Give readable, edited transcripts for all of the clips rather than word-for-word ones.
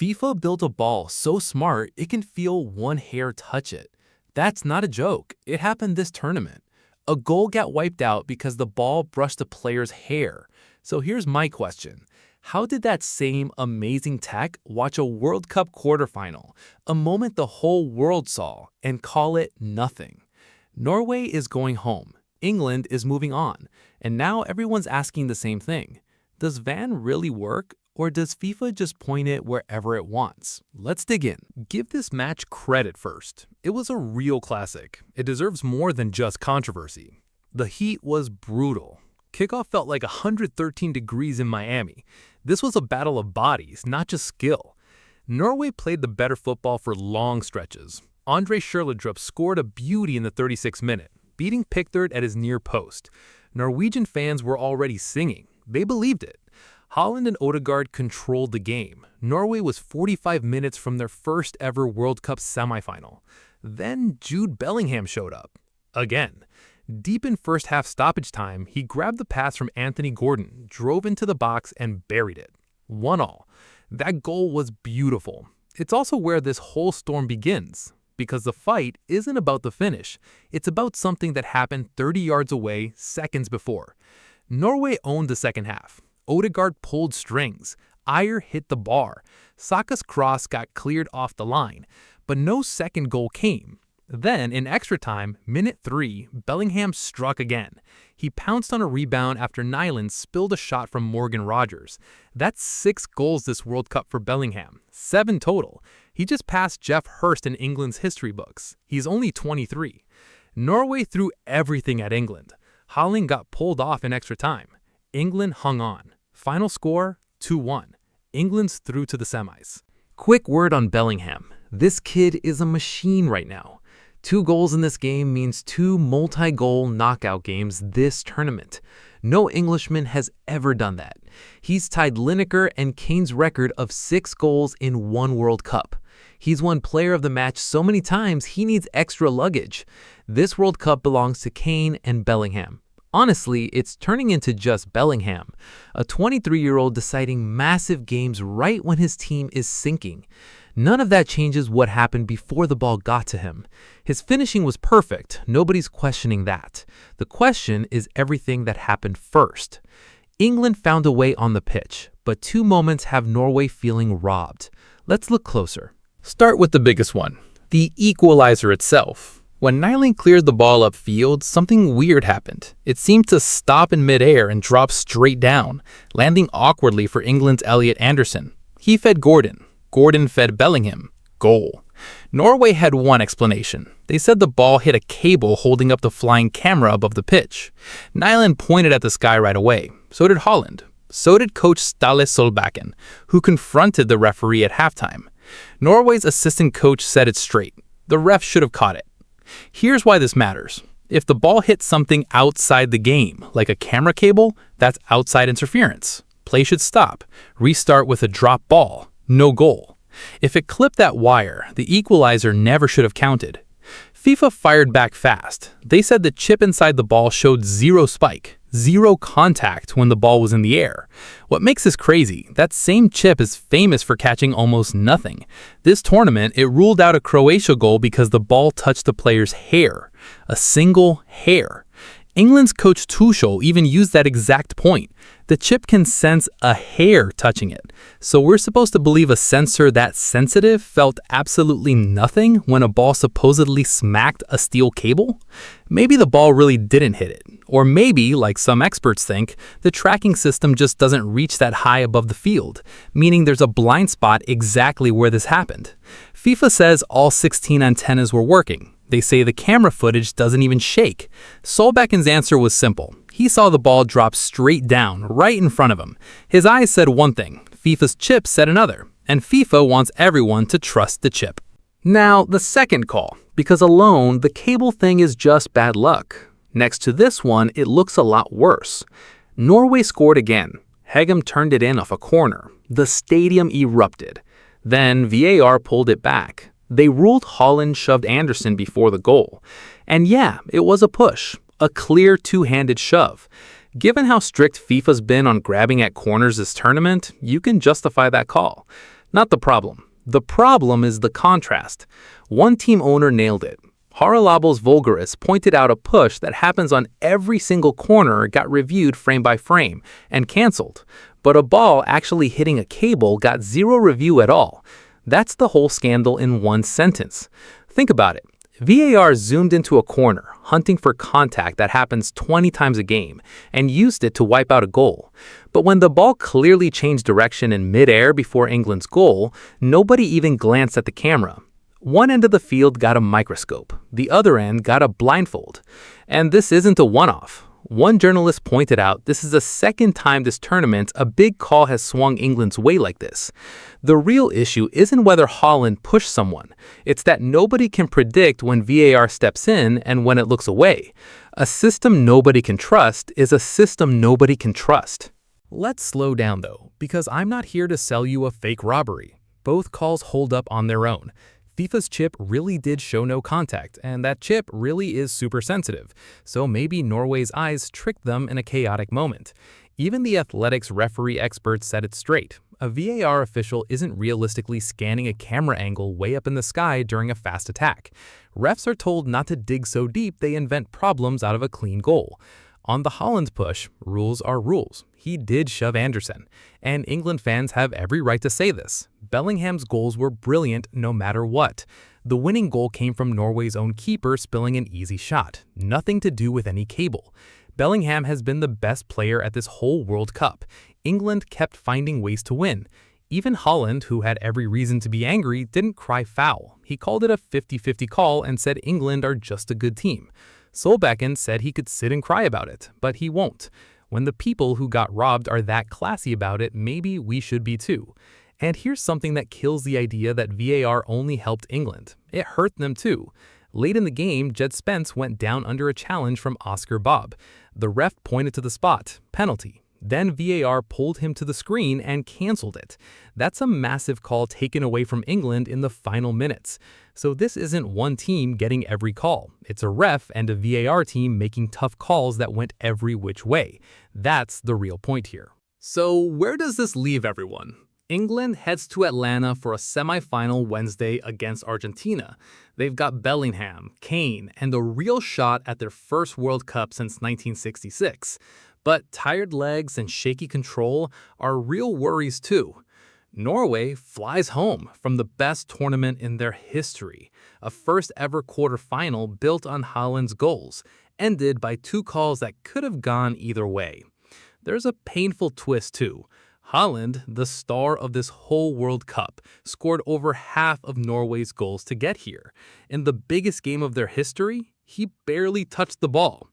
FIFA built a ball so smart it can feel one hair touch it. That's not a joke. It happened this tournament. A goal got wiped out because the ball brushed a player's hair. So here's my question. How did that same amazing tech watch a World Cup quarterfinal, a moment the whole world saw, and call it nothing? Norway is going home. England is moving on. And now everyone's asking the same thing. Does VAR really work? Or does FIFA just point it wherever it wants? Let's dig in. Give this match credit first. It was a real classic. It deserves more than just controversy. The heat was brutal. Kickoff felt like 113 degrees in Miami. This was a battle of bodies, not just skill. Norway played the better football for long stretches. Andre Schürrle scored a beauty in the 36th minute, beating Pickford at his near post. Norwegian fans were already singing. They believed it. Holland and Odegaard controlled the game. Norway was 45 minutes from their first ever World Cup semifinal. Then Jude Bellingham showed up. Again. Deep in first half stoppage time, he grabbed the pass from Anthony Gordon, drove into the box, and buried it. 1-1. That goal was beautiful. It's also where this whole storm begins, because the fight isn't about the finish. It's about something that happened 30 yards away seconds before. Norway owned the second half. Odegaard pulled strings. Ayer hit the bar. Saka's cross got cleared off the line, but no second goal came. Then, in extra time, minute 3, Bellingham struck again. He pounced on a rebound after Nyland spilled a shot from Morgan Rogers. That's 6 goals this World Cup for Bellingham, 7 total. He just passed Jeff Hurst in England's history books. He's only 23. Norway threw everything at England. Holland got pulled off in extra time. England hung on. Final score, 2-1. England's through to the semis. Quick word on Bellingham. This kid is a machine right now. 2 goals in this game means 2 multi-goal knockout games this tournament. No Englishman has ever done that. He's tied Lineker and Kane's record of 6 goals in 1 World Cup. He's won player of the match so many times he needs extra luggage. This World Cup belongs to Kane and Bellingham. Honestly, it's turning into just Bellingham, a 23-year-old deciding massive games right when his team is sinking. None of that changes what happened before the ball got to him. His finishing was perfect. Nobody's questioning that. The question is everything that happened first. England found a way on the pitch, but 2 moments have Norway feeling robbed. Let's look closer. Start with the biggest one, the equalizer itself. When Nyland cleared the ball upfield, something weird happened. It seemed to stop in midair and drop straight down, landing awkwardly for England's Elliot Anderson. He fed Gordon. Gordon fed Bellingham. Goal. Norway had one explanation. They said the ball hit a cable holding up the flying camera above the pitch. Nyland pointed at the sky right away. So did Holland. So did coach Ståle Solbakken, who confronted the referee at halftime. Norway's assistant coach said it straight. The ref should have caught it. Here's why this matters. If the ball hits something outside the game, like a camera cable, that's outside interference. Play should stop. Restart with a drop ball. No goal. If it clipped that wire, the equalizer never should have counted. FIFA fired back fast. They said the chip inside the ball showed 0 spike, 0 contact when the ball was in the air. What makes this crazy, that same chip is famous for catching almost nothing. This tournament, it ruled out a Croatia goal because the ball touched the player's hair. A single hair. England's coach Tuchel even used that exact point. The chip can sense a hair touching it. So we're supposed to believe a sensor that sensitive felt absolutely nothing when a ball supposedly smacked a steel cable? Maybe the ball really didn't hit it. Or maybe, like some experts think, the tracking system just doesn't reach that high above the field, meaning there's a blind spot exactly where this happened. FIFA says all 16 antennas were working. They say the camera footage doesn't even shake. Solbakken's answer was simple. He saw the ball drop straight down, right in front of him. His eyes said one thing, FIFA's chip said another, and FIFA wants everyone to trust the chip. Now, the second call, because alone, the cable thing is just bad luck. Next to this one, it looks a lot worse. Norway scored again. Hegem turned it in off a corner. The stadium erupted. Then VAR pulled it back. They ruled Holland shoved Anderson before the goal. And yeah, it was a push, a clear 2-handed shove. Given how strict FIFA's been on grabbing at corners this tournament, you can justify that call. not the problem. The problem is the contrast. One team owner nailed it. Haralabos Vulgaris pointed out a push that happens on every single corner got reviewed frame by frame and cancelled, but a ball actually hitting a cable got zero review at all. That's the whole scandal in one sentence. Think about it. VAR zoomed into a corner, hunting for contact that happens 20 times a game, and used it to wipe out a goal. But when the ball clearly changed direction in midair before England's goal, nobody even glanced at the camera. One end of the field got a microscope, the other end got a blindfold. And this isn't a one-off. One journalist pointed out this is the second time this tournament a big call has swung England's way like this. The real issue isn't whether Holland pushed someone. It's that nobody can predict when VAR steps in and when it looks away. A system nobody can trust is a system nobody can trust. Let's slow down though, because I'm not here to sell you a fake robbery. Both calls hold up on their own. FIFA's chip really did show no contact, and that chip really is super sensitive, so maybe Norway's eyes tricked them in a chaotic moment. Even the athletics referee experts said it straight. A VAR official isn't realistically scanning a camera angle way up in the sky during a fast attack. Refs are told not to dig so deep they invent problems out of a clean goal. On the Holland push, rules are rules. He did shove Anderson, and England fans have every right to say this. Bellingham's goals were brilliant no matter what. The winning goal came from Norway's own keeper spilling an easy shot, nothing to do with any cable. Bellingham has been the best player at this whole World Cup. England kept finding ways to win. Even Holland, who had every reason to be angry, didn't cry foul. He called it a 50-50 call and said England are just a good team. Solbakken said he could sit and cry about it, but he won't. When the people who got robbed are that classy about it, maybe we should be too. And here's something that kills the idea that VAR only helped England. It hurt them too. Late in the game, Jed Spence went down under a challenge from Oscar Bob. The ref pointed to the spot, penalty. Then VAR pulled him to the screen and canceled it. That's a massive call taken away from England in the final minutes. So this isn't one team getting every call. It's a ref and a VAR team making tough calls that went every which way. That's the real point here. So where does this leave everyone? England heads to Atlanta for a semifinal Wednesday against Argentina. They've got Bellingham, Kane, and a real shot at their first World Cup since 1966. But tired legs and shaky control are real worries too. Norway flies home from the best tournament in their history, a first-ever quarterfinal built on Holland's goals, ended by two calls that could have gone either way. There's a painful twist too. Holland, the star of this whole World Cup, scored over half of Norway's goals to get here. In the biggest game of their history, he barely touched the ball.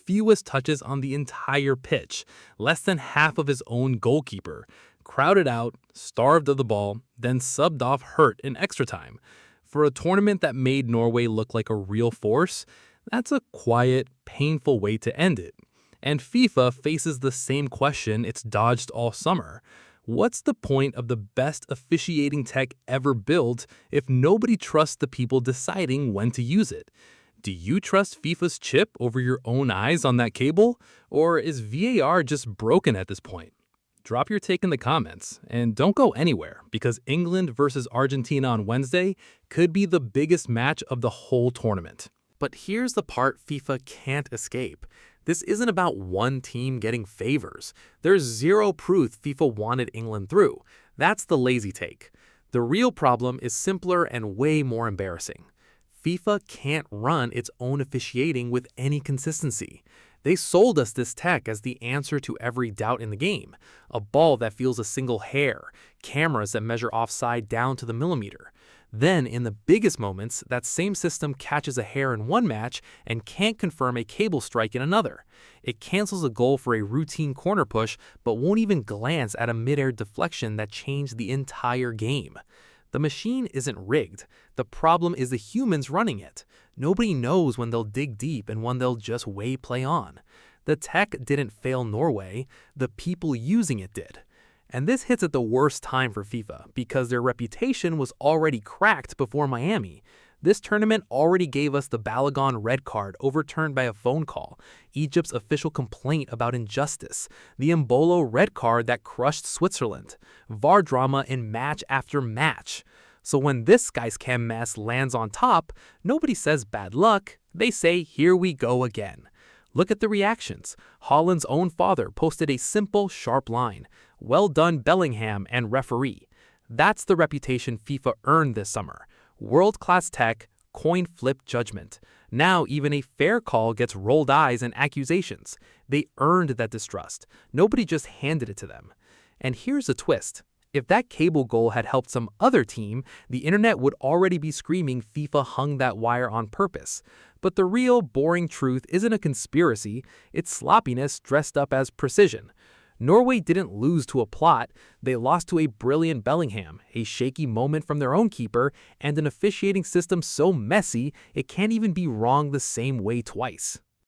Fewest touches on the entire pitch, less than half of his own goalkeeper, crowded out, starved of the ball, then subbed off hurt in extra time. For a tournament that made Norway look like a real force, that's a quiet, painful way to end it. And FIFA faces the same question it's dodged all summer. What's the point of the best officiating tech ever built if nobody trusts the people deciding when to use it? Do you trust FIFA's chip over your own eyes on that cable? Or is VAR just broken at this point? Drop your take in the comments, and don't go anywhere, because England versus Argentina on Wednesday could be the biggest match of the whole tournament. But here's the part FIFA can't escape. This isn't about one team getting favors. There's zero proof FIFA wanted England through. That's the lazy take. The real problem is simpler and way more embarrassing. FIFA can't run its own officiating with any consistency. They sold us this tech as the answer to every doubt in the game. A ball that feels a single hair, cameras that measure offside down to the millimeter. Then, in the biggest moments, that same system catches a hair in one match and can't confirm a cable strike in another. It cancels a goal for a routine corner push, but won't even glance at a midair deflection that changed the entire game. The machine isn't rigged. The problem is the humans running it. Nobody knows when they'll dig deep and when they'll just way play on. The tech didn't fail Norway. The people using it did. And this hits at the worst time for FIFA because their reputation was already cracked before Miami. This tournament already gave us the Balogun red card overturned by a phone call, Egypt's official complaint about injustice, the Embolo red card that crushed Switzerland, VAR drama in match after match. So when this Sky's Cam mess lands on top, nobody says bad luck, they say here we go again. Look at the reactions. Haaland's own father posted a simple, sharp line. Well done, Bellingham and referee. That's the reputation FIFA earned this summer. World-class tech, coin-flip judgment. Now even a fair call gets rolled eyes and accusations. They earned that distrust. Nobody just handed it to them. And here's a twist. If that cable goal had helped some other team, the internet would already be screaming FIFA hung that wire on purpose. But the real, boring truth isn't a conspiracy, it's sloppiness dressed up as precision. Norway didn't lose to a plot, they lost to a brilliant Bellingham, a shaky moment from their own keeper, and an officiating system so messy it can't even be wrong the same way twice.